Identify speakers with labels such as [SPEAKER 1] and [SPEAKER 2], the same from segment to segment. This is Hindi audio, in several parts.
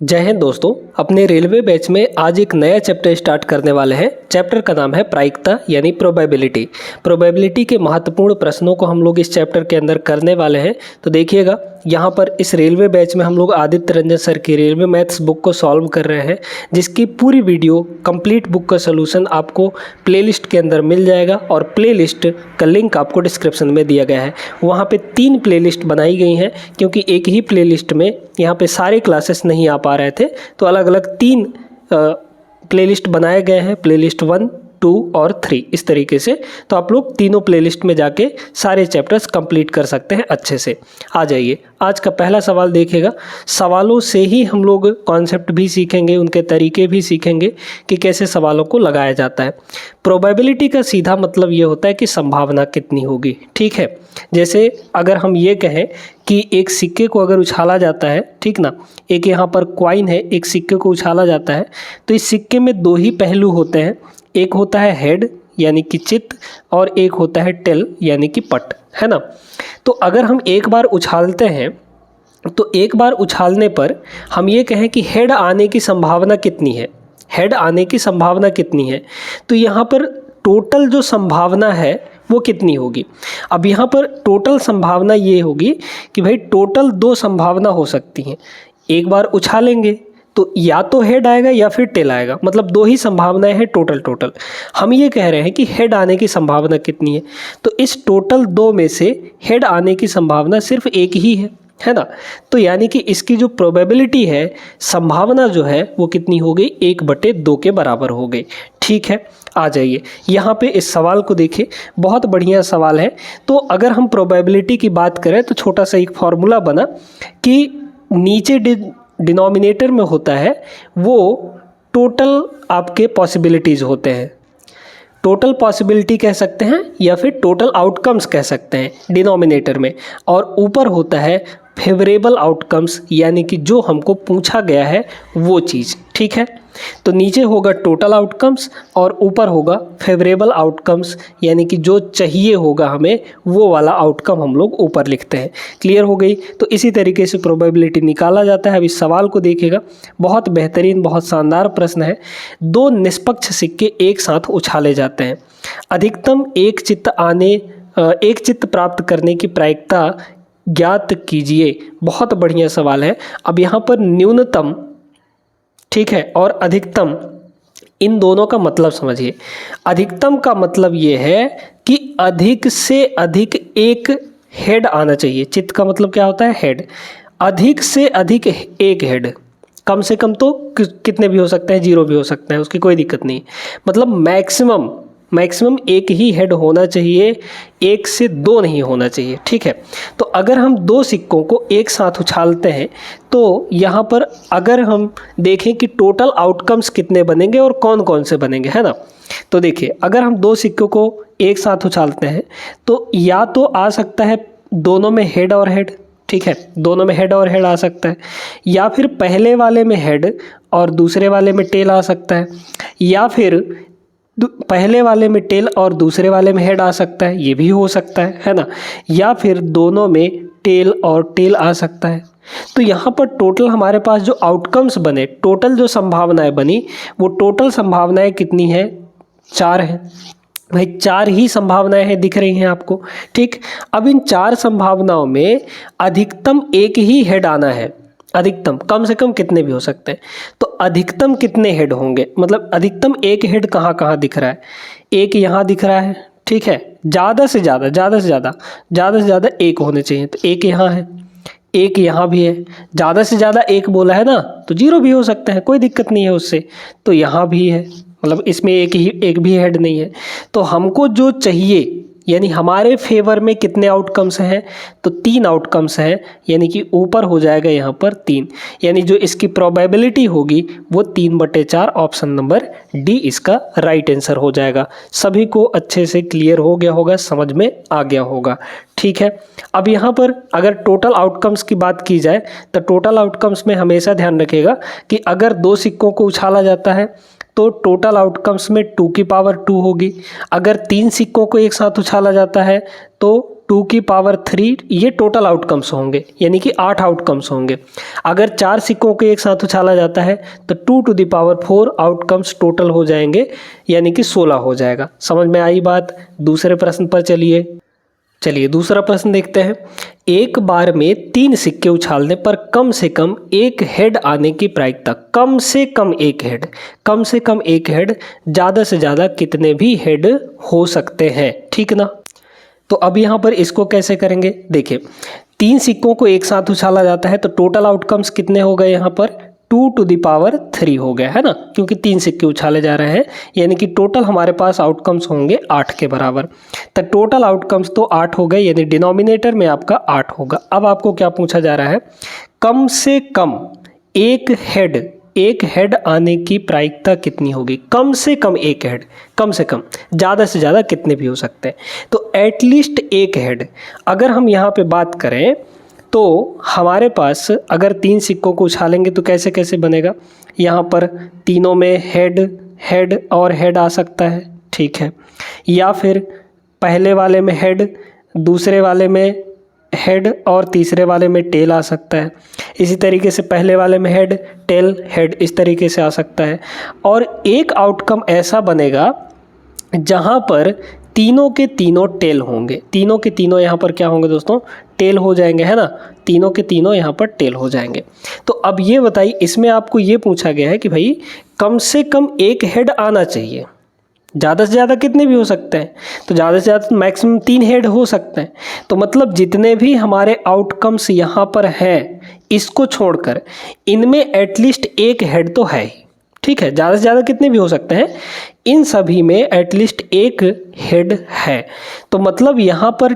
[SPEAKER 1] जय हिंद दोस्तों। अपने रेलवे बैच में आज एक नया चैप्टर स्टार्ट करने वाले हैं। चैप्टर का नाम है प्रायिकता यानी प्रोबेबिलिटी। प्रोबेबिलिटी के महत्वपूर्ण प्रश्नों को हम लोग इस चैप्टर के अंदर करने वाले हैं। तो देखिएगा, यहाँ पर इस रेलवे बैच में हम लोग आदित्य रंजन सर की रेलवे मैथ्स बुक को सॉल्व कर रहे हैं, जिसकी पूरी वीडियो कंप्लीट बुक का सोल्यूशन आपको प्लेलिस्ट के अंदर मिल जाएगा और प्लेलिस्ट का लिंक आपको डिस्क्रिप्शन में दिया गया है। वहाँ पे 3 प्लेलिस्ट बनाई गई हैं, क्योंकि एक ही प्लेलिस्ट में यहाँ पे सारे क्लासेस नहीं आ पा रहे थे, तो अलग अलग 3 प्लेलिस्ट बनाए गए हैं, प्लेलिस्ट 1, 2 और 3 इस तरीके से। तो आप लोग तीनों प्लेलिस्ट में जाके सारे चैप्टर्स कंप्लीट कर सकते हैं अच्छे से। आ जाइए, आज का पहला सवाल देखिएगा। सवालों से ही हम लोग कॉन्सेप्ट भी सीखेंगे, उनके तरीके भी सीखेंगे कि कैसे सवालों को लगाया जाता है। प्रोबेबिलिटी का सीधा मतलब ये होता है कि संभावना कितनी होगी। ठीक है, जैसे अगर हम ये कहें कि एक सिक्के को अगर उछाला जाता है, ठीक ना, एक यहाँ पर कॉइन है, एक सिक्के को उछाला जाता है, तो इस सिक्के में 2 ही पहलू होते हैं। एक होता है हेड यानी कि चित्त, और एक होता है टेल यानी कि पट, है ना। तो अगर हम एक बार उछालते हैं, तो एक बार उछालने पर हम ये कहें कि हेड आने की संभावना कितनी है, हेड आने की संभावना कितनी है, तो यहाँ पर टोटल जो संभावना है वो कितनी होगी। अब यहाँ पर टोटल संभावना ये होगी कि भाई टोटल 2 संभावना हो सकती हैं। एक बार उछालेंगे तो या तो हेड आएगा या फिर टेल आएगा, मतलब 2 ही संभावनाएं हैं टोटल। हम ये कह रहे हैं कि हेड आने की संभावना कितनी है, तो इस टोटल 2 में से हेड आने की संभावना सिर्फ एक ही है ना। तो यानी कि इसकी जो प्रोबेबिलिटी है, संभावना जो है वो कितनी हो गई, 1/2 के बराबर हो गई। ठीक है, आ जाइए यहाँ पे इस सवाल को देखिए, बहुत बढ़िया सवाल है। तो अगर हम प्रोबेबिलिटी की बात करें तो छोटा सा एक फॉर्मूला बना कि नीचे डिनोमिनेटर में होता है वो टोटल आपके पॉसिबिलिटीज़ होते हैं। टोटल पॉसिबिलिटी कह सकते हैं या फिर टोटल आउटकम्स कह सकते हैं डिनोमिनेटर में, और ऊपर होता है फेवरेबल आउटकम्स, यानी कि जो हमको पूछा गया है वो चीज़। ठीक है, तो नीचे होगा टोटल आउटकम्स और ऊपर होगा फेवरेबल आउटकम्स, यानी कि जो चाहिए होगा हमें वो वाला आउटकम हम लोग ऊपर लिखते हैं। क्लियर हो गई। तो इसी तरीके से प्रोबेबिलिटी निकाला जाता है। अब इस सवाल को देखिएगा, बहुत बेहतरीन, बहुत शानदार प्रश्न है। 2 निष्पक्ष सिक्के एक साथ उछाले जाते हैं। अधिकतम एक चित्त प्राप्त करने की प्रायिकता ज्ञात कीजिए। बहुत बढ़िया सवाल है। अब यहाँ पर न्यूनतम, ठीक है, और अधिकतम, इन दोनों का मतलब समझिए। अधिकतम का मतलब ये है कि अधिक से अधिक एक हेड आना चाहिए। चित्त का मतलब क्या होता है, हेड। अधिक से अधिक एक हेड, कम से कम तो कितने भी हो सकते हैं, 0 भी हो सकते हैं, उसकी कोई दिक्कत नहीं। मतलब मैक्सिमम एक ही हेड होना चाहिए, 1 से 2 नहीं होना चाहिए। ठीक है, तो अगर हम 2 सिक्कों को एक साथ उछालते हैं तो यहाँ पर अगर हम देखें कि टोटल आउटकम्स कितने बनेंगे और कौन कौन से बनेंगे, है ना। तो देखिए, अगर हम 2 सिक्कों को एक साथ उछालते हैं तो या तो आ सकता है दोनों में हेड और हेड, ठीक है, दोनों में हेड और हेड आ सकता है, या फिर पहले वाले में हेड और दूसरे वाले में टेल आ सकता है, या फिर पहले वाले में टेल और दूसरे वाले में हेड आ सकता है, ये भी हो सकता है ना, या फिर दोनों में टेल और टेल आ सकता है। तो यहाँ पर टोटल हमारे पास जो आउटकम्स बने, टोटल जो संभावनाएं बनी, वो टोटल संभावनाएं कितनी है, 4 हैं। भाई 4 ही संभावनाएं हैं, दिख रही हैं आपको। ठीक, अब इन 4 संभावनाओं में अधिकतम एक ही हेड आना है। अधिकतम, कम से कम कितने भी हो सकते हैं, तो अधिकतम कितने हेड होंगे, मतलब अधिकतम एक हेड कहाँ कहाँ दिख रहा है, एक यहाँ दिख रहा है। ठीक है, ज़्यादा से ज़्यादा एक होने चाहिए, तो एक यहाँ है, एक यहाँ भी है। ज़्यादा से ज़्यादा एक बोला है ना, तो 0 भी हो सकते हैं, कोई दिक्कत नहीं है उससे। तो यहाँ भी है, मतलब इसमें एक भी हेड नहीं है। तो हमको जो चाहिए, यानी हमारे फेवर में कितने आउटकम्स हैं, तो 3 आउटकम्स हैं, यानी कि ऊपर हो जाएगा यहाँ पर 3, यानी जो इसकी प्रोबेबिलिटी होगी वो 3/4, ऑप्शन नंबर डी इसका राइट आंसर हो जाएगा। सभी को अच्छे से क्लियर हो गया होगा, समझ में आ गया होगा। ठीक है, अब यहाँ पर अगर टोटल आउटकम्स की बात की जाए तो टोटल आउटकम्स में हमेशा ध्यान रखिएगा कि अगर 2 सिक्कों को उछाला जाता है तो टोटल आउटकम्स में 2 की पावर 2 होगी। अगर 3 सिक्कों को एक साथ उछाला जाता है तो 2 की पावर 3, ये टोटल आउटकम्स होंगे, यानी कि 8 आउटकम्स होंगे। अगर 4 सिक्कों को एक साथ उछाला जाता है तो 2 to the power 4 outcomes total हो जाएंगे, यानी कि 16 हो जाएगा। समझ में आई बात? दूसरे प्रश्न पर चलिए दूसरा प्रश्न देखते हैं। एक बार में 3 सिक्के उछालने पर कम से कम एक हेड आने की प्रायिकता, कम से कम एक हेड, कम से कम एक हेड, ज़्यादा से ज़्यादा कितने भी हेड हो सकते हैं, ठीक ना। तो अब यहाँ पर इसको कैसे करेंगे, देखिए 3 सिक्कों को एक साथ उछाला जाता है तो टोटल आउटकम्स कितने हो गए यहाँ पर 2 टू द पावर 3 हो गया है ना, क्योंकि 3 सिक्के उछाले जा रहे हैं, यानी कि टोटल हमारे पास आउटकम्स होंगे 8 के बराबर। तो टोटल आउटकम्स तो 8 हो गए, यानी डिनोमिनेटर में आपका 8 होगा। अब आपको क्या पूछा जा रहा है, कम से कम एक हेड आने की प्रायिकता कितनी होगी। कम से कम एक हेड, कम से कम, ज़्यादा से ज़्यादा कितने भी हो सकते हैं। तो एटलीस्ट एक हेड, अगर हम यहाँ पे बात करें तो हमारे पास अगर 3 सिक्कों को उछालेंगे तो कैसे कैसे बनेगा, यहाँ पर तीनों में हेड और हेड आ सकता है, ठीक है, या फिर पहले वाले में हेड, दूसरे वाले में हेड और तीसरे वाले में टेल आ सकता है। इसी तरीके से पहले वाले में हेड, टेल, हेड, इस तरीके से आ सकता है। और एक आउटकम ऐसा बनेगा जहाँ पर तीनों के तीनों टेल होंगे, तीनों के तीनों यहाँ पर क्या होंगे दोस्तों, टेल हो जाएंगे, है ना, तीनों के तीनों यहाँ पर टेल हो जाएंगे। तो अब ये बताइए, इसमें आपको ये पूछा गया है कि भाई कम से कम एक हेड आना चाहिए, ज़्यादा से ज़्यादा कितने भी हो सकते हैं, तो ज़्यादा से ज़्यादा मैक्सिमम 3 हेड हो सकते हैं। तो मतलब जितने भी हमारे आउटकम्स यहाँ पर हैं, इसको छोड़कर इनमें एटलीस्ट एक हेड तो है ही, ठीक है, ज़्यादा से ज़्यादा कितने भी हो सकते हैं, इन सभी में एटलीस्ट एक हेड है। तो मतलब यहाँ पर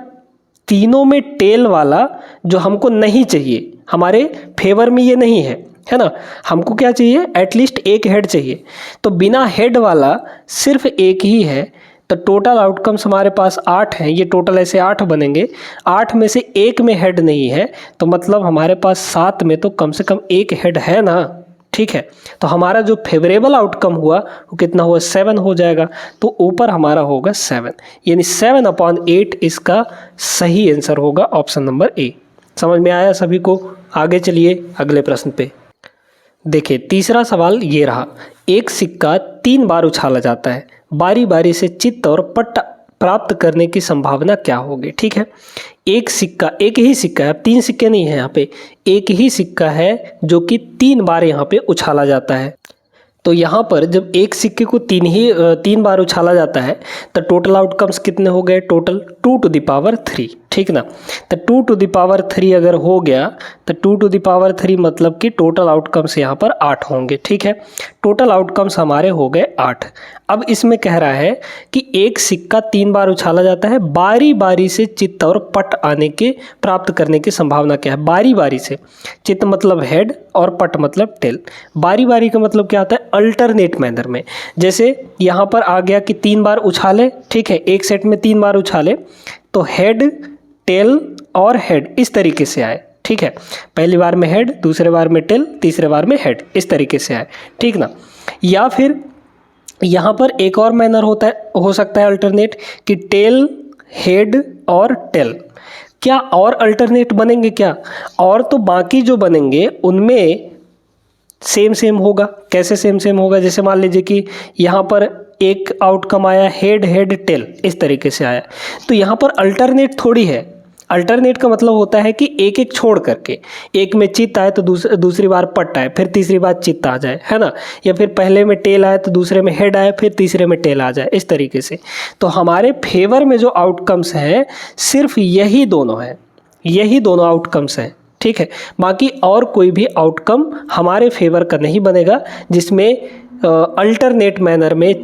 [SPEAKER 1] तीनों में टेल वाला जो हमको नहीं चाहिए, हमारे फेवर में ये नहीं है ना, हमको क्या चाहिए, एटलीस्ट एक हेड चाहिए। तो बिना हेड वाला सिर्फ एक ही है। तो टोटल आउटकम्स हमारे पास 8 हैं, ये टोटल ऐसे 8 बनेंगे, 8 में से एक में हेड नहीं है, तो मतलब हमारे पास 7 में तो कम से कम एक हेड है ना, ठीक है। तो हमारा जो फेवरेबल आउटकम हुआ वो कितना हुआ, 7 हो जाएगा। तो ऊपर हमारा होगा 7, यानी 7/8 इसका सही आंसर होगा, ऑप्शन नंबर ए। समझ में आया सभी को? आगे चलिए अगले प्रश्न पे। देखिए तीसरा सवाल ये रहा, एक सिक्का 3 बार उछाला जाता है, बारी बारी से चित्त और पट प्राप्त करने की संभावना क्या होगी, ठीक है। एक सिक्का, एक ही सिक्का है, अब 3 सिक्के नहीं है यहाँ पे, एक ही सिक्का है जो कि 3 बार यहाँ पे उछाला जाता है। तो यहाँ पर जब एक सिक्के को 3 बार उछाला जाता है तो टोटल आउटकम्स कितने हो गए, टोटल 2 टू द पावर 3, ठीक ना। तो 2 टू द पावर 3 अगर हो गया तो 2 टू द पावर 3 मतलब कि टोटल आउटकम्स यहाँ पर 8 होंगे, ठीक है। टोटल आउटकम्स हमारे हो गए 8। अब इसमें कह रहा है कि एक सिक्का 3 बार उछाला जाता है, बारी बारी से चित्त और पट आने के प्राप्त करने की संभावना क्या है, बारी बारी से, चित्त मतलब हेड और पट मतलब टेल। बारी बारी का मतलब क्या होता है, अल्टरनेट मैनर में। जैसे यहाँ पर आ गया कि 3 बार उछाले, ठीक है, एक सेट में 3 बार उछाले तो हेड, टेल और हेड इस तरीके से आए, ठीक है। पहली बार में हेड, दूसरे बार में टेल, तीसरे बार में हेड, इस तरीके से आए, ठीक ना। या फिर यहाँ पर एक और मैनर हो सकता है अल्टरनेट, कि टेल, हेड और टेल। क्या और अल्टरनेट बनेंगे क्या? और तो बाकी जो बनेंगे उनमें सेम होगा। कैसे सेम होगा, जैसे मान लीजिए कि यहाँ पर एक आउटकम आया हेड टेल, इस तरीके से आया, तो यहाँ पर अल्टरनेट थोड़ी है। अल्टरनेट का मतलब होता है कि एक एक छोड़ करके, एक में चित्त आए तो दूसरी बार पट आए, फिर तीसरी बार चित्त आ जाए, है ना, या फिर पहले में टेल आए तो दूसरे में हेड आए, फिर तीसरे में टेल आ जाए, इस तरीके से। तो हमारे फेवर में जो आउटकम्स हैं सिर्फ यही दोनों हैं, यही दोनों आउटकम्स हैं, ठीक है। बाकी और कोई भी आउटकम हमारे फेवर का नहीं बनेगा जिसमें अल्टरनेट मैनर में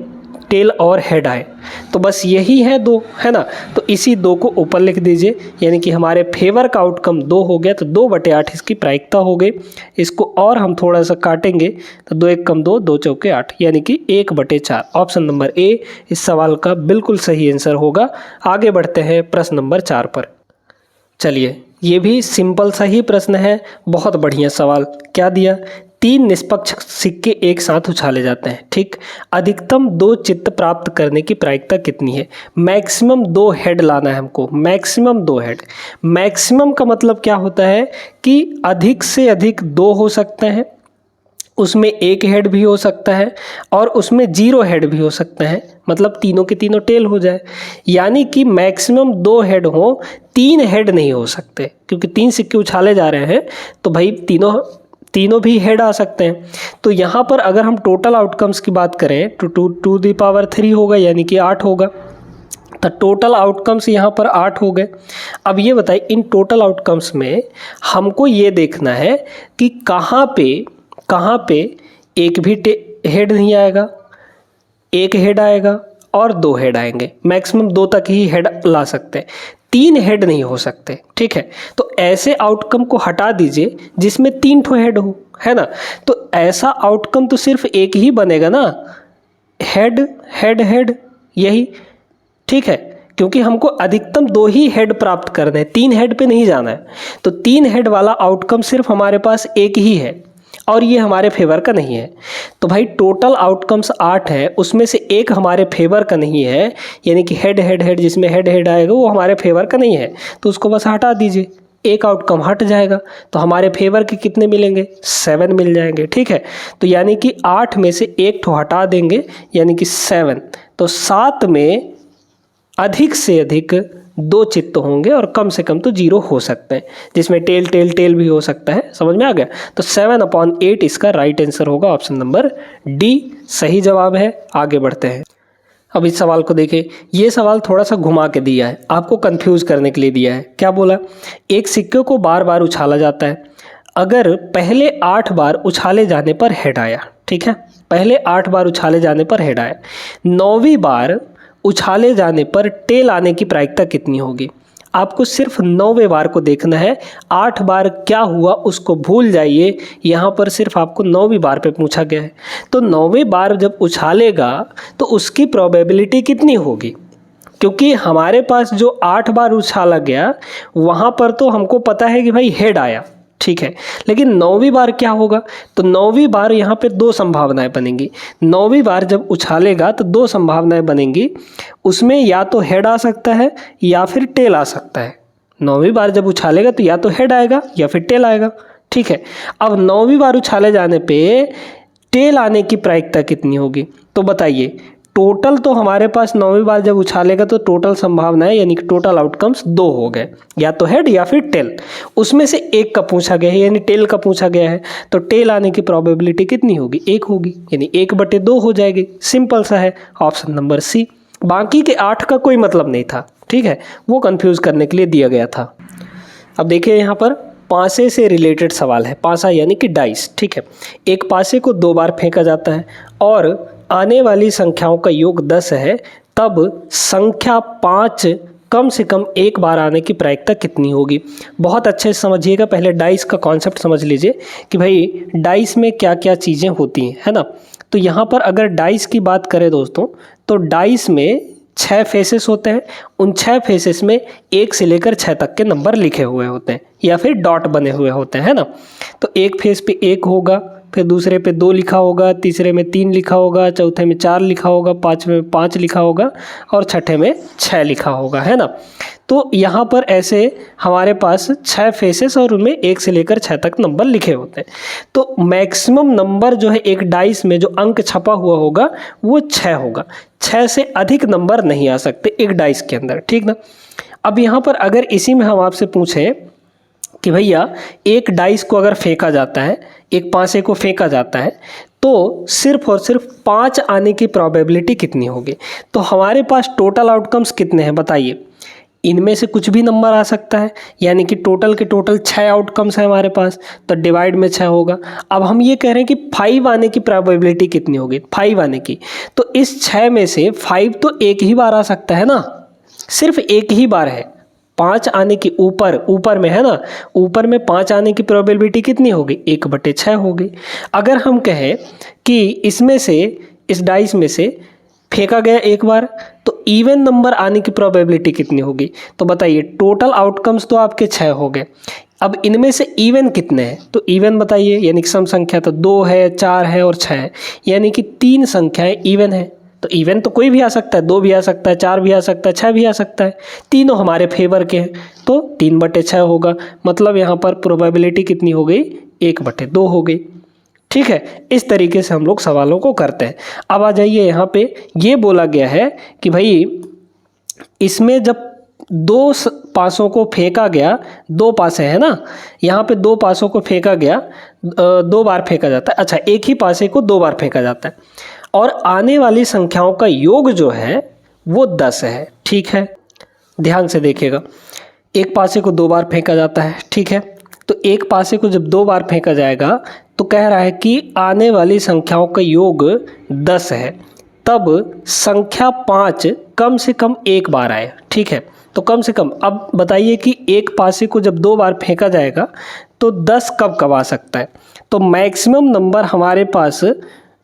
[SPEAKER 1] टेल और हेड आए। तो बस यही है 2, है ना। तो इसी 2 को ऊपर लिख दीजिए, यानी कि हमारे फेवर का आउटकम 2 हो गया, तो 2/8 इसकी प्रायिकता हो गई। इसको और हम थोड़ा सा काटेंगे तो 2 1 कम 2, 2 चौके 8, यानी कि 1/4। ऑप्शन नंबर ए इस सवाल का बिल्कुल सही आंसर होगा। आगे बढ़ते हैं प्रश्न नंबर 4 पर। चलिए ये भी सिंपल सा ही प्रश्न है, बहुत बढ़िया सवाल। क्या दिया, 3 निष्पक्ष सिक्के एक साथ उछाले जाते हैं, ठीक। अधिकतम 2 चित्त प्राप्त करने की प्रायिकता कितनी है? मैक्सिमम 2 हेड लाना है हमको, मैक्सिमम 2 हेड। मैक्सिमम का मतलब क्या होता है कि अधिक से अधिक 2 हो सकते हैं, उसमें 1 हेड भी हो सकता है और उसमें 0 हेड भी हो सकते हैं, मतलब तीनों के तीनों टेल हो जाए। यानी कि मैक्सिमम 2 हेड हो, 3 हेड नहीं हो सकते, क्योंकि 3 सिक्के उछाले जा रहे हैं तो भाई तीनों भी हेड आ सकते हैं। तो यहाँ पर अगर हम टोटल आउटकम्स की बात करें तो 2⁻³ होगा, यानी कि 8 होगा। तो टोटल आउटकम्स यहाँ पर 8 हो गए। अब ये बताइए, इन टोटल आउटकम्स में हमको ये देखना है कि कहाँ पे एक भी हेड नहीं आएगा, 1 हेड आएगा और 2 हेड आएंगे। मैक्सिमम 2 तक ही हेड ला सकते हैं, 3 हेड नहीं हो सकते, ठीक है। तो ऐसे आउटकम को हटा दीजिए जिसमें 3 ठो हेड हो, है ना। तो ऐसा आउटकम तो सिर्फ एक ही बनेगा ना, हेड हेड हेड, यही, ठीक है। क्योंकि हमको अधिकतम 2 ही हेड प्राप्त करने हैं, 3 हेड पे नहीं जाना है। तो 3 हेड वाला आउटकम सिर्फ हमारे पास एक ही है और ये हमारे फेवर का नहीं है। तो भाई टोटल आउटकम्स 8 है, उसमें से एक हमारे फेवर का नहीं है, यानी कि हेड हेड हेड जिसमें हेड हेड आएगा वो हमारे फेवर का नहीं है, तो उसको बस हटा दीजिए, एक आउटकम हट जाएगा। तो हमारे फेवर के कितने मिलेंगे? 7 मिल जाएंगे, ठीक है। तो यानी कि 8 में से एक ठो हटा देंगे, यानी कि 7। तो 7 में अधिक से अधिक 2 चित्त होंगे और कम से कम तो 0 हो सकते हैं, जिसमें टेल टेल टेल भी हो सकता है। समझ में आ गया? तो 7/8 इसका राइट आंसर होगा, ऑप्शन नंबर डी सही जवाब है। आगे बढ़ते हैं। अब इस सवाल को देखें, ये सवाल थोड़ा सा घुमा के दिया है, आपको कंफ्यूज करने के लिए दिया है। क्या बोला? एक सिक्के को बार बार उछाला जाता है, अगर पहले 8 बार उछाले जाने पर हेड आया, ठीक है, पहले 8 बार उछाले जाने पर हेड आया, 9वीं बार उछाले जाने पर टेल आने की प्रायिकता कितनी होगी? आपको सिर्फ 9वें बार को देखना है, 8 बार क्या हुआ उसको भूल जाइए, यहाँ पर सिर्फ आपको 9वीं बार पे पूछा गया है। तो 9वें बार जब उछालेगा तो उसकी प्रोबेबिलिटी कितनी होगी? क्योंकि हमारे पास जो 8 बार उछाला गया वहाँ पर तो हमको पता है कि भाई हेड आया, ठीक है, लेकिन 9वीं बार क्या होगा? तो 9वीं बार यहाँ पे 2 संभावनाएं बनेंगी। 9वीं बार जब उछालेगा तो 2 संभावनाएं बनेंगी, उसमें या तो हेड आ सकता है या फिर टेल आ सकता है। 9वीं बार जब उछालेगा तो या तो हेड आएगा या फिर टेल आएगा, ठीक है। अब 9वीं बार उछाले जाने पे टेल आने की प्रायिकता कितनी होगी? तो बताइए, टोटल तो हमारे पास 9वीं बार जब उछालेगा तो टोटल संभावनाएं यानी कि टोटल आउटकम्स 2 हो गए, या तो हेड या फिर टेल। उसमें से एक का पूछा गया है, यानी टेल का पूछा गया है, तो टेल आने की प्रोबेबिलिटी कितनी होगी? 1 होगी, यानी 1/2 हो जाएगी। सिंपल सा है, ऑप्शन नंबर सी। बाकी के 8 का कोई मतलब नहीं था, ठीक है, वो कंफ्यूज करने के लिए दिया गया था। अब देखिए यहाँ पर पासे से रिलेटेड सवाल है। पासा यानी कि डाइस, ठीक है। एक पासे को 2 बार फेंका जाता है और आने वाली संख्याओं का योग 10 है, तब संख्या 5 कम से कम 1 बार आने की प्रायिकता कितनी होगी? बहुत अच्छे से समझिएगा, पहले डाइस का कॉन्सेप्ट समझ लीजिए कि भाई डाइस में क्या क्या चीज़ें होती हैं, है ना। तो यहाँ पर अगर डाइस की बात करें दोस्तों, तो डाइस में 6 फेसेस होते हैं, उन 6 फेसेस में 1 से लेकर 6 तक के नंबर लिखे हुए होते हैं या फिर डॉट बने हुए होते हैं, है ना। तो एक फेस पे 1 होगा, फिर दूसरे पे 2 लिखा होगा, तीसरे में 3 लिखा होगा, चौथे में 4 लिखा होगा, 5वें में 5 लिखा होगा और छठे में 6 लिखा होगा, है ना। तो यहाँ पर ऐसे हमारे पास 6 फेसेस और उनमें 1 से लेकर 6 तक नंबर लिखे होते हैं। तो मैक्सिमम नंबर जो है एक डाइस में जो अंक छपा हुआ होगा वो 6 होगा, 6 से अधिक नंबर नहीं आ सकते एक डाइस के अंदर, ठीक ना। अब यहाँ पर अगर इसी में हम आपसे पूछें कि भैया एक डाइस को अगर फेंका जाता है, एक पासे को फेंका जाता है, तो सिर्फ और सिर्फ 5 आने की प्रोबेबिलिटी कितनी होगी? तो हमारे पास टोटल आउटकम्स कितने हैं बताइए? इनमें से कुछ भी नंबर आ सकता है, यानी कि टोटल के टोटल 6 आउटकम्स हैं हमारे पास, तो डिवाइड में 6 होगा। अब हम ये कह रहे हैं कि 5 आने की प्रोबेबिलिटी कितनी होगी? 5 आने की, तो इस 6 में से 5 तो एक ही बार आ सकता है ना, सिर्फ एक ही बार है। 5 आने की ऊपर में है ना, ऊपर में 5 आने की प्रोबेबिलिटी कितनी होगी? 1/6 होगी। अगर हम कहें कि इसमें से, इस डाइस में से फेंका गया एक बार, तो इवन नंबर आने की प्रोबेबिलिटी कितनी होगी? तो बताइए, टोटल आउटकम्स तो आपके 6 हो गए, अब इनमें से इवन कितने हैं, तो इवन बताइए, यानी कि सम संख्या तो 2 है, 4 है और 6 है, यानी कि 3 संख्याएं इवन है। तो इवन तो कोई भी आ सकता है, 2 भी आ सकता है, 4 भी आ सकता है, 6 भी आ सकता है, तीनों हमारे फेवर के हैं, तो 3/6 होगा। मतलब यहाँ पर प्रोबेबिलिटी कितनी हो गई, 1/2 हो गई। ठीक है, इस तरीके से हम लोग सवालों को करते हैं। अब आ जाइए यहाँ पे, ये बोला गया है कि भाई इसमें जब 2 पासों को फेंका गया, 2 पासे है ना, यहाँ पे 2 पासों को फेंका गया, 2 बार फेंका जाता है। अच्छा, एक ही पासे को 2 बार फेंका जाता है और आने वाली संख्याओं का योग जो है वो 10 है। ठीक है, ध्यान से देखिएगा, एक पासे को 2 बार फेंका जाता है। ठीक है, तो एक पासे को जब 2 बार फेंका जाएगा तो कह रहा है कि आने वाली संख्याओं का योग 10 है, तब संख्या 5 कम से कम 1 बार आए। ठीक है, तो कम से कम, अब बताइए कि एक पासे को जब 2 बार फेंका जाएगा तो 10 कब कब आ सकता है, तो मैक्सिमम नंबर हमारे पास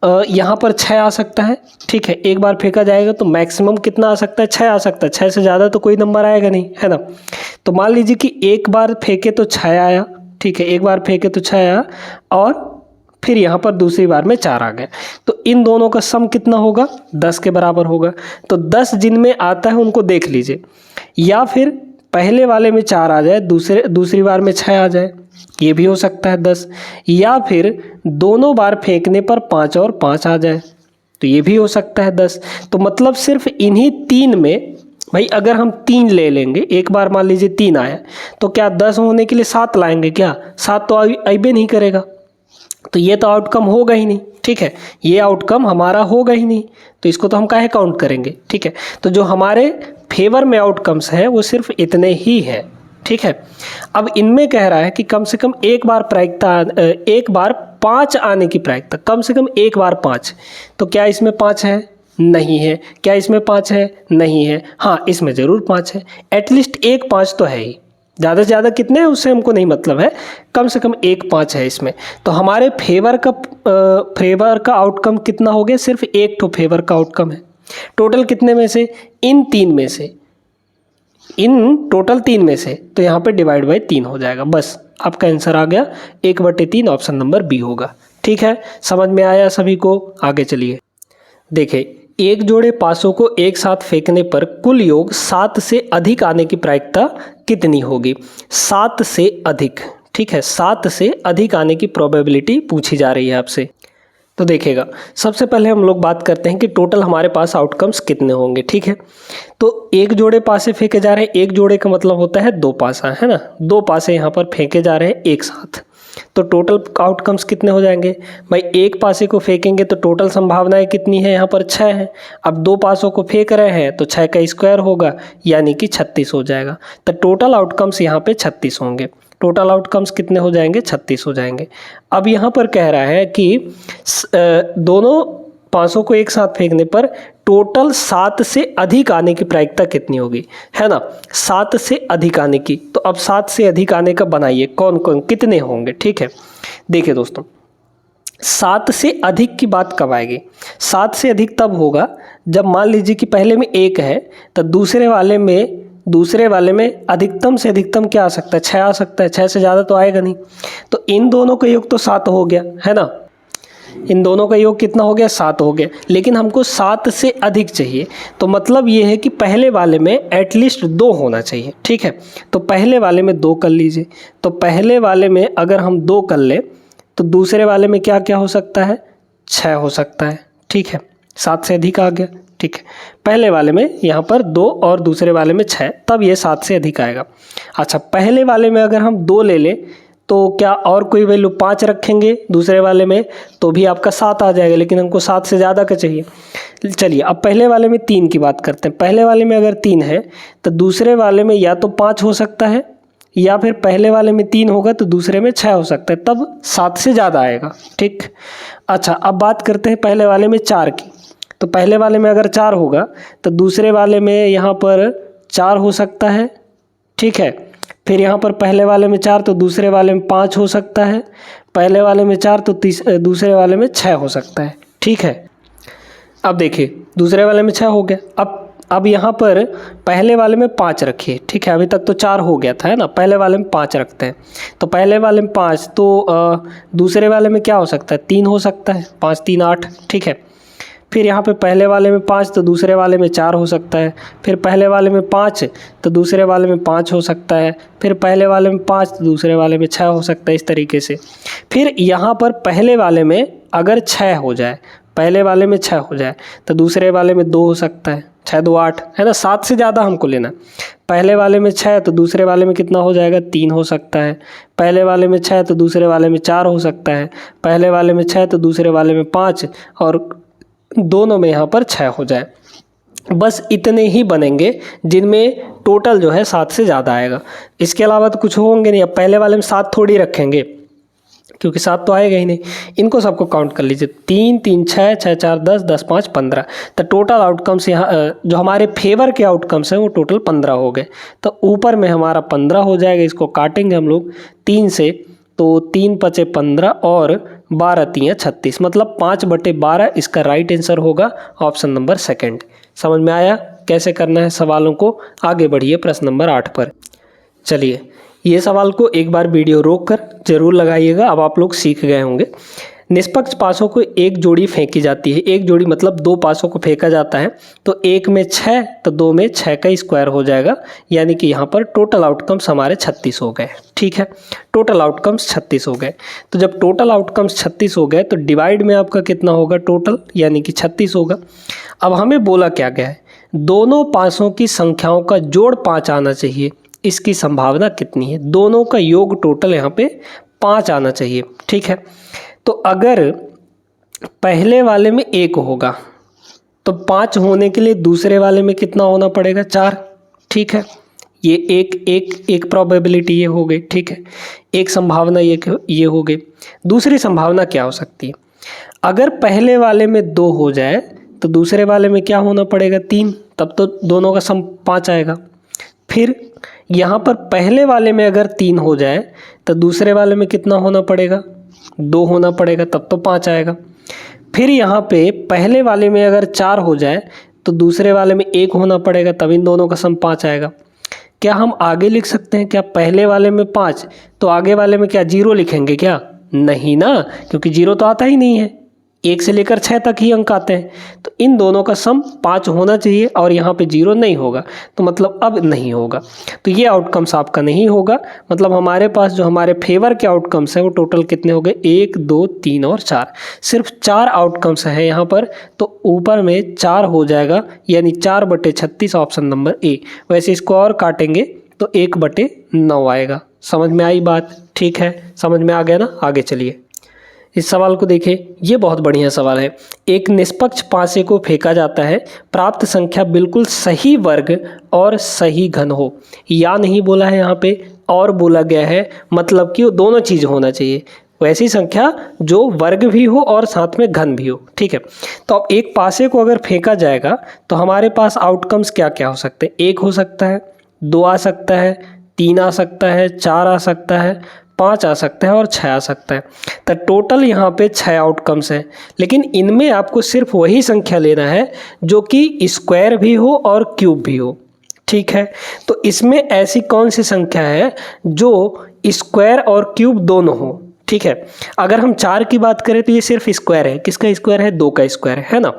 [SPEAKER 1] यहाँ पर 6 आ सकता है। ठीक है, एक बार फेंका जाएगा तो मैक्सिमम कितना आ सकता है, 6 आ सकता है, 6 से ज़्यादा तो कोई नंबर आएगा नहीं, है ना। तो मान लीजिए कि एक बार फेंके तो 6 आया। ठीक है, एक बार फेंके तो 6 आया और फिर यहाँ पर दूसरी बार में 4 आ गया, तो इन दोनों का सम कितना होगा, 10 के बराबर होगा। तो 10 जिनमें आता है उनको देख लीजिए, या फिर पहले वाले में 4 आ जाए, दूसरी बार में 6 आ जाए, ये भी हो सकता है 10, या फिर दोनों बार फेंकने पर 5 और 5 आ जाए, तो ये भी हो सकता है 10। तो मतलब सिर्फ इन्हीं 3 में, भाई अगर हम 3 ले लेंगे, एक बार मान लीजिए 3 आया, तो क्या 10 होने के लिए 7 लाएंगे क्या, 7 तो अइबे नहीं करेगा, तो ये तो आउटकम होगा ही नहीं। ठीक है, ये आउटकम हमारा होगा ही नहीं, तो इसको तो हम काहे काउंट करेंगे। ठीक है, तो जो हमारे फेवर में आउटकम्स हैं वो सिर्फ इतने ही हैं। ठीक है, अब इनमें कह रहा है कि कम से कम एक बार प्रायिकता, एक बार 5 आने की प्रायिकता, कम से कम एक बार 5, तो क्या इसमें 5 है, नहीं है। क्या इसमें 5 है, नहीं है। हाँ, इसमें ज़रूर 5 है, एटलीस्ट एक 5 तो है ही, ज़्यादा से ज़्यादा कितने हैं उससे हमको नहीं मतलब है, कम से कम एक 5 है इसमें। तो हमारे फेवर का आउटकम कितना हो गया, सिर्फ एक तो फेवर का आउटकम है। टोटल कितने में से, इन 3 में से, इन टोटल 3 में से, तो यहाँ पे डिवाइड बाई 3 हो जाएगा। बस आपका आंसर आ गया 1/3, ऑप्शन नंबर बी होगा। ठीक है, समझ में आया सभी को, आगे चलिए। देखिए, एक जोड़े पासों को एक साथ फेंकने पर कुल योग 7 से अधिक आने की प्रायिकता कितनी होगी, 7 से अधिक। ठीक है, 7 से अधिक आने की प्रोबेबिलिटी पूछी जा रही है आपसे। तो देखिएगा, सबसे पहले हम लोग बात करते हैं कि टोटल हमारे पास आउटकम्स कितने होंगे। ठीक है, तो एक जोड़े पासे फेंके जा रहे हैं, एक जोड़े का मतलब होता है 2 पासा, है ना, 2 पासे यहाँ पर फेंके जा रहे हैं एक साथ, तो टोटल आउटकम्स कितने हो जाएंगे, भाई एक पासे को फेंकेंगे तो टोटल संभावनाएं कितनी है, यहाँ पर 6 है। अब 2 पासों को फेंक रहे हैं तो 6 का स्क्वायर होगा, यानी कि 36 हो जाएगा। तो टोटल आउटकम्स यहाँ पे 36 होंगे। टोटल आउटकम्स कितने हो जाएंगे, 36 हो जाएंगे। अब यहाँ पर कह रहा है कि दोनों पासों को एक साथ फेंकने पर टोटल 7 से अधिक आने की प्रायिकता कितनी होगी, है ना, 7 से अधिक आने की। तो अब 7 से अधिक आने का बनाइए, कौन कौन कितने होंगे। ठीक है, देखिए दोस्तों, 7 से अधिक की बात कब आएगी, 7 से अधिक तब होगा जब मान लीजिए कि पहले में 1 है, तो दूसरे वाले में अधिकतम से अधिकतम क्या आ सकता है, 6 आ सकता है, 6 से ज़्यादा तो आएगा नहीं। तो इन दोनों का योग तो 7 हो गया, है ना, इन दोनों का योग कितना हो गया, 7 हो गया। लेकिन हमको 7 से अधिक चाहिए, तो मतलब ये है कि पहले वाले में एटलीस्ट 2 होना चाहिए। ठीक है, तो पहले वाले में 2 कर लीजिए। तो पहले वाले में अगर हम 2 कर ले तो दूसरे वाले में क्या क्या हो सकता है, 6 हो सकता है। ठीक है, 7 से अधिक आ गया। ठीक है, पहले वाले में यहाँ पर 2 और दूसरे वाले में 6, तब ये 7 से अधिक आएगा। अच्छा, पहले वाले में अगर हम 2 ले लें तो क्या और कोई वैल्यू 5 रखेंगे दूसरे वाले में तो भी आपका 7 आ जाएगा, लेकिन हमको 7 से ज़्यादा का चाहिए। चलिए, अब पहले वाले में 3 की बात करते हैं। पहले वाले में अगर 3 है तो दूसरे वाले में या तो 5 हो सकता है, या फिर पहले वाले में 3 होगा तो दूसरे में 6 हो सकता है, तब 7 से ज़्यादा आएगा। ठीक, अच्छा, अब बात करते हैं पहले वाले में 4 की। तो पहले वाले में अगर 4 होगा तो दूसरे वाले में यहाँ पर 4 हो सकता है। ठीक है, फिर यहाँ पर पहले वाले में 4 तो दूसरे वाले में 5 हो सकता है, पहले वाले में 4 तो दूसरे वाले में 6 हो सकता है। ठीक है, अब देखिए, दूसरे वाले में 6 हो गया। अब अब यहाँ पर पहले वाले में 5 रखिए, ठीक है। अभी तक तो 4 हो गया था, है ना। पहले वाले में 5 रखते हैं, तो पहले वाले में 5, तो दूसरे वाले में क्या हो सकता है, 3 हो सकता है। 5 3 8, ठीक है। फिर यहाँ पे पहले वाले में 5 तो दूसरे वाले में 4 हो सकता है। फिर पहले वाले में 5 तो दूसरे वाले में 5 हो सकता है। फिर पहले वाले में 5 तो दूसरे वाले में 6 हो सकता है, इस तरीके से। फिर यहाँ पर पहले वाले में अगर 6 हो जाए, पहले वाले में 6 हो जाए तो दूसरे वाले में 2 हो सकता है। 6 2 8, है ना। 7 से ज़्यादा हमको लेना। पहले वाले में 6 तो दूसरे वाले में कितना हो जाएगा, 3 हो सकता है। पहले वाले में 6 तो दूसरे वाले में 4 हो सकता है। पहले वाले में 6 तो दूसरे वाले में 5, और दोनों में यहाँ पर 6 हो जाए। बस इतने ही बनेंगे जिनमें टोटल जो है 7 से ज़्यादा आएगा। इसके अलावा तो कुछ होंगे नहीं। अब पहले वाले में 7 थोड़ी रखेंगे, क्योंकि 7 तो आएगा ही नहीं। इनको सबको काउंट कर लीजिए। 3 3 6 6 4 10 10 5 15। तो टोटल आउटकम्स यहाँ जो हमारे फेवर के आउटकम्स हैं वो टोटल 15 हो गए। तो ऊपर में हमारा 15 हो जाएगा। इसको काटेंगे हम लोग 3 से, तो 3 5 15 और 12 3 36, मतलब 5/12 इसका राइट आंसर होगा ऑप्शन नंबर सेकंड। समझ में आया कैसे करना है सवालों को? आगे बढ़िए प्रश्न नंबर 8 पर। चलिए, ये सवाल को एक बार वीडियो रोक कर जरूर लगाइएगा। अब आप लोग सीख गए होंगे। निष्पक्ष पासों को एक जोड़ी फेंकी जाती है। एक जोड़ी मतलब 2 पासों को फेंका जाता है, तो एक में 6 तो 2 में 6 का स्क्वायर हो जाएगा। यानी कि यहाँ पर टोटल आउटकम्स हमारे 36 हो गए, ठीक है। टोटल आउटकम्स 36 हो गए। तो जब टोटल आउटकम्स 36 हो गए तो डिवाइड में आपका कितना होगा टोटल, यानी कि 36 होगा। अब हमें बोला क्या गया है, दोनों पासों की संख्याओं का जोड़ 5 आना चाहिए। इसकी संभावना कितनी है? दोनों का योग टोटल यहाँ पे 5 आना चाहिए, ठीक है। तो अगर पहले वाले में 1 होगा तो 5 होने के लिए दूसरे वाले में कितना होना पड़ेगा, 4, ठीक है। ये एक प्रोबेबिलिटी ये हो गई, ठीक है। एक संभावना ये हो गई। दूसरी संभावना क्या हो सकती है, अगर पहले वाले में 2 हो जाए तो दूसरे वाले में क्या होना पड़ेगा, 3, तब तो दोनों का सम 5 आएगा। फिर यहाँ पर पहले वाले में अगर 3 हो जाए तो दूसरे वाले में कितना होना पड़ेगा, 2 होना पड़ेगा, तब तो 5 आएगा। फिर यहाँ पे पहले वाले में अगर 4 हो जाए तो दूसरे वाले में 1 होना पड़ेगा, तब इन दोनों का सम 5 आएगा। क्या हम आगे लिख सकते हैं क्या, पहले वाले में 5 तो आगे वाले में क्या 0 लिखेंगे क्या? नहीं ना, क्योंकि 0 तो आता ही नहीं है। 1 से लेकर 6 तक ही अंक आते हैं। तो इन दोनों का सम 5 होना चाहिए और यहाँ पे 0 नहीं होगा, तो मतलब अब नहीं होगा। तो ये आउटकम्स आपका नहीं होगा। मतलब हमारे पास जो हमारे फेवर के आउटकम्स हैं वो टोटल कितने हो गए, 1 2 3 और 4। सिर्फ 4 आउटकम्स हैं यहाँ पर, तो ऊपर में 4 हो जाएगा, यानी 4/36 ऑप्शन नंबर ए। वैसे इसको और काटेंगे तो 1/9 आएगा। समझ में आई बात? ठीक है, समझ में आ गया ना। आगे चलिए, इस सवाल को देखिए, ये बहुत बढ़िया सवाल है। एक निष्पक्ष पासे को फेंका जाता है, प्राप्त संख्या बिल्कुल सही वर्ग और सही घन हो। या नहीं बोला है यहाँ पे, और बोला गया है, मतलब कि वो दोनों चीज़ होना चाहिए। वैसी संख्या जो वर्ग भी हो और साथ में घन भी हो, ठीक है। तो अब एक पासे को अगर फेंका जाएगा तो हमारे पास आउटकम्स क्या क्या हो सकते हैं, 1 हो सकता है, 2 आ सकता है, 3 आ सकता है, 4 आ सकता है, 5 आ सकता है और 6 आ सकता है। तो टोटल यहाँ पे 6 आउटकम्स हैं, लेकिन इनमें आपको सिर्फ वही संख्या लेना है जो कि स्क्वायर भी हो और क्यूब भी हो, ठीक है। तो इसमें ऐसी कौन सी संख्या है जो स्क्वायर और क्यूब दोनों हो, ठीक है। अगर हम 4 की बात करें तो ये सिर्फ स्क्वायर है। किसका स्क्वायर है, 2 का स्क्वायर है ना।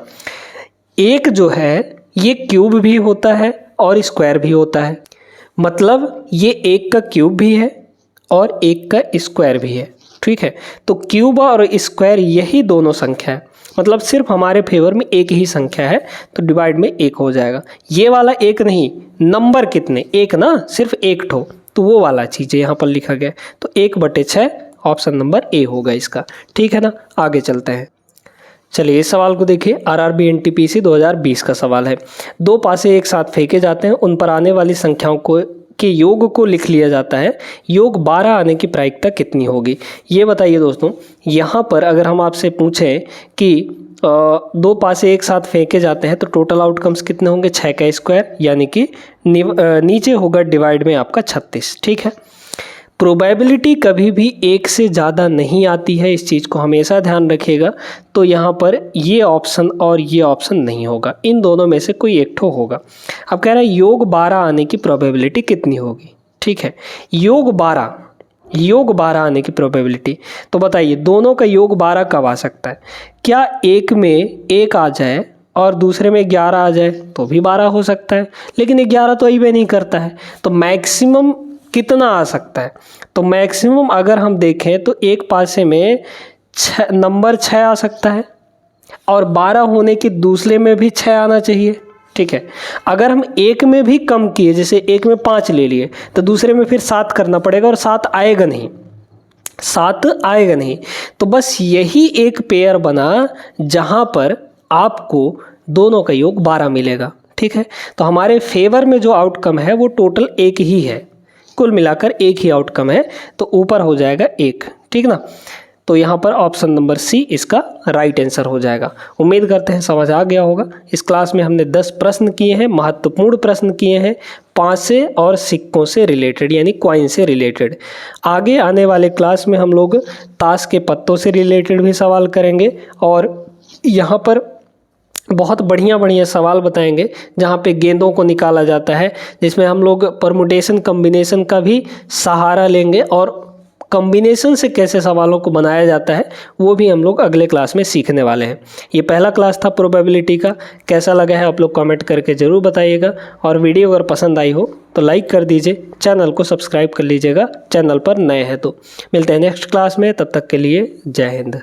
[SPEAKER 1] 1 जो है ये क्यूब भी होता है और स्क्वायर भी होता है, मतलब ये 1 का क्यूब भी है और 1 का स्क्वायर भी है, ठीक है। तो क्यूब और स्क्वायर यही दोनों संख्या है, मतलब सिर्फ हमारे फेवर में एक ही संख्या है, तो डिवाइड में 1 हो जाएगा। ये वाला 1 नहीं, नंबर कितने, 1 ना, सिर्फ 1 ठो, तो वो वाला चीज़ है यहाँ पर लिखा गया। तो 1/6 ऑप्शन नंबर ए होगा इसका, ठीक है ना। आगे चलते हैं। चलिए, इस सवाल को देखिए, आरआरबी एनटीपीसी 2020 का सवाल है। 2 पासे एक साथ फेंके जाते हैं, उन पर आने वाली संख्याओं को के योग को लिख लिया जाता है। योग 12 आने की प्रायिकता कितनी होगी, ये बताइए दोस्तों। यहाँ पर अगर हम आपसे पूछें कि 2 पासे एक साथ फेंके जाते हैं तो टोटल आउटकम्स कितने होंगे, 6 का स्क्वायर, यानी कि नीचे होगा डिवाइड में आपका 36, ठीक है। प्रोबेबिलिटी कभी भी एक से ज़्यादा नहीं आती है, इस चीज़ को हमेशा ध्यान रखिएगा। तो यहाँ पर ये ऑप्शन और ये ऑप्शन नहीं होगा, इन दोनों में से कोई एक ठो होगा। अब कह रहा है योग 12 आने की प्रोबेबिलिटी कितनी होगी। ठीक है, योग 12 आने की प्रोबेबिलिटी, तो बताइए दोनों का योग 12 कब आ सकता है। क्या एक में 1 आ जाए और दूसरे में 11 आ जाए तो भी 12 हो सकता है, लेकिन 11 तो अभी नहीं करता है। तो मैक्सिमम कितना आ सकता है, तो मैक्सिमम अगर हम देखें तो एक पासे में नंबर 6 आ सकता है और 12 होने के दूसरे में भी 6 आना चाहिए। ठीक है, अगर हम एक में भी कम किए, जैसे एक में 5 ले लिए, तो दूसरे में फिर 7 करना पड़ेगा और 7 आएगा नहीं। तो बस यही एक पेयर बना जहाँ पर आपको दोनों का योग 12 मिलेगा। ठीक है, तो हमारे फेवर में जो आउटकम है वो टोटल एक ही है, कुल मिलाकर एक ही आउटकम है, तो ऊपर हो जाएगा 1। ठीक ना, तो यहाँ पर ऑप्शन नंबर सी इसका राइट आंसर हो जाएगा। उम्मीद करते हैं समझ आ गया होगा। इस क्लास में हमने 10 प्रश्न किए हैं, महत्वपूर्ण प्रश्न किए हैं, पासे और सिक्कों से रिलेटेड यानी कॉइन से रिलेटेड। आगे आने वाले क्लास में हम लोग ताश के पत्तों से रिलेटेड भी सवाल करेंगे और यहाँ पर बहुत बढ़िया सवाल बताएंगे जहाँ पे गेंदों को निकाला जाता है, जिसमें हम लोग परमुटेशन कम्बिनेशन का भी सहारा लेंगे और कॉम्बिनेशन से कैसे सवालों को बनाया जाता है वो भी हम लोग अगले क्लास में सीखने वाले हैं। ये पहला क्लास था प्रोबेबिलिटी का, कैसा लगा है आप लोग कमेंट करके ज़रूर बताइएगा। और वीडियो अगर पसंद आई हो तो लाइक कर दीजिए, चैनल को सब्सक्राइब कर लीजिएगा चैनल पर नए हैं तो। मिलते हैं नेक्स्ट क्लास में, तब तक के लिए जय हिंद।